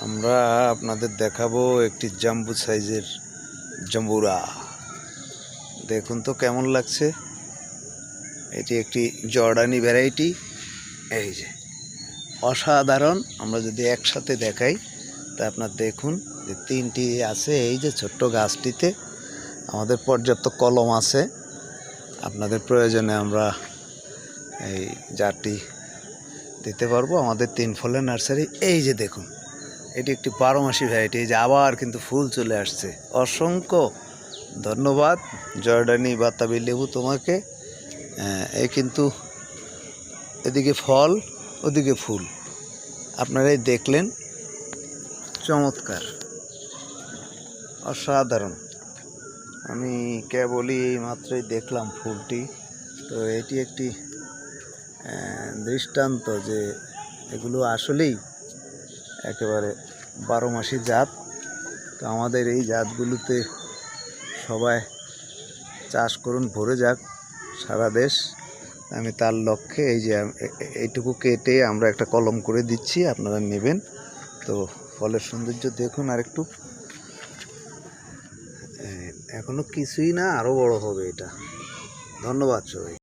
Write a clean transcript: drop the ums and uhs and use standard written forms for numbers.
আমরা আপনাদের দেখাবো একটি জাম্বু সাইজের জাম্বুরা। দেখুন তো কেমন লাগছে। এটি একটি জর্ডানি ভ্যারাইটি। এই যে অসাধারণ। আমরা যদি একসাথে দেখাই তা আপনার দেখুন যে তিনটি আছে এই যে ছোট্ট গাছটিতে। আমাদের পর্যাপ্ত কলম আছে, আপনাদের প্রয়োজনে আমরা এই জারটি দিতে পারবো। আমাদের 3 ফলের নার্সারি। এই যে দেখুন, এটি একটি 12 মাসি ভ্যারাইটি। এই যে আবার কিন্তু ফুল চলে আসছে। অসংখ্য ধন্যবাদ জর্ডানি বাতাবি লেবু তোমাকে। এই কিন্তু এদিকে ফল ওদিকে ফুল, আপনারাই দেখলেন। চমৎকার, অসাধারণ। আমি কেবলই এই মাত্রই দেখলাম ফুলটি। তো এটি একটি দৃষ্টান্ত যে এগুলো আসলেই একেবারে 12 মাসি জাত। তো আমাদের এই জাতগুলোতে সবাই চাষ করুন, ভরে যাক সারা দেশ। আমি তার লক্ষ্যে এই যে এইটুকু কেটে আমরা একটা কলম করে দিচ্ছি, আপনারা নেবেন। তো ফলের সৌন্দর্য দেখুন আরেকটু। এখনো কিছুই না, আরও বড় হবে এটা। ধন্যবাদ সবাই।